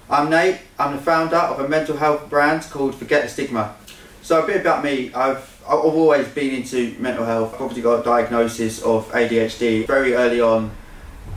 I'm Nate, I'm the founder of a mental health brand called Forget the Stigma. So a bit about me, I've always been into mental health. I've obviously got a diagnosis of ADHD. Very early on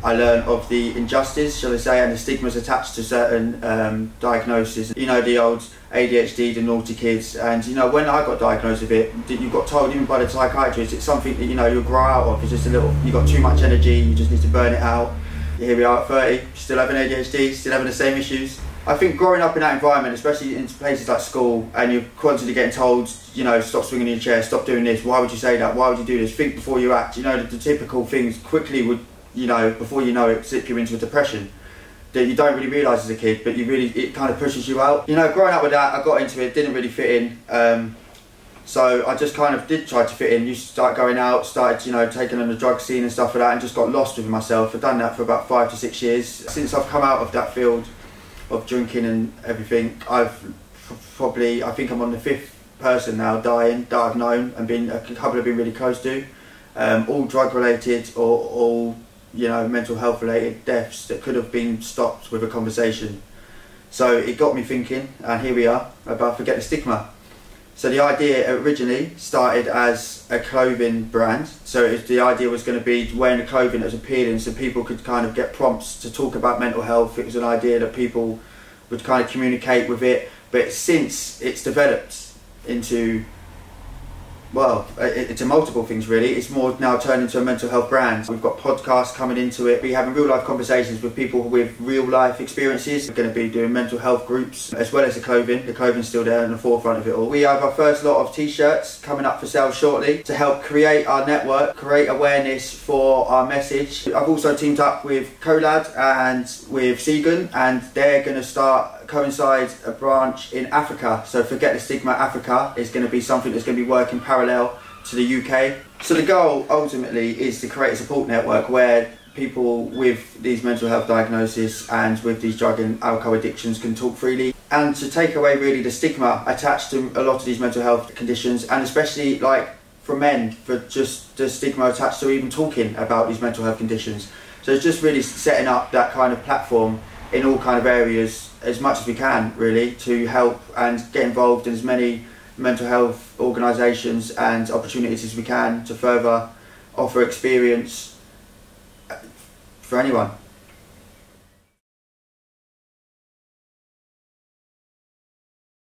I learned of the injustice, shall I say, and the stigmas attached to certain diagnoses. You know, the old ADHD, the naughty kids, and you know, when I got diagnosed with it, you got told even by the psychiatrist, it's something that, you know, you'll grow out of. It's just a little, you got too much energy, you just need to burn it out. Here we are at 30, still having ADHD, still having the same issues. I think growing up in that environment, especially in places like school, and you're constantly getting told, you know, stop swinging in your chair, stop doing this, why would you say that, why would you do this, think before you act, you know, the typical things quickly would, you know, before you know it, slip you into a depression that you don't really realise as a kid, but it kind of pushes you out. You know, growing up with that, I got into it, didn't really fit in, so I just kind of did try to fit in. Used to start going out, started, you know, taking on the drug scene and stuff like that, and just got lost within myself. I've done that for about 5 to 6 years. Since I've come out of that field of drinking and everything, I've probably, I think I'm on the 5th person now dying that I've known, and a couple have been really close to, all drug related or all, you know, mental health related deaths that could have been stopped with a conversation. So it got me thinking, and here we are, about Forget the Stigma. So the idea originally started as a clothing brand. So the idea was going to be wearing a clothing that was appealing so people could kind of get prompts to talk about mental health. It was an idea that people would kind of communicate with it. But since it's developed into, well, it's a multiple things really. It's more now turned into a mental health brand. We've got podcasts coming into it. We're having real life conversations with people with real life experiences. We're going to be doing mental health groups as well as the clothing. The clothing's still there in the forefront of it all. We have our first lot of t-shirts coming up for sale shortly to help create our network, create awareness for our message. I've also teamed up with Colad and with Segan, and they're going to coincide a branch in Africa. So Forget the Stigma Africa is going to be something that's going to be working parallel to the UK. So the goal ultimately is to create a support network where people with these mental health diagnoses and with these drug and alcohol addictions can talk freely, and to take away really the stigma attached to a lot of these mental health conditions, and especially like for men, for just the stigma attached to even talking about these mental health conditions. So it's just really setting up that kind of platform in all kind of areas as much as we can really, to help and get involved in as many mental health organisations and opportunities as we can to further offer experience for anyone.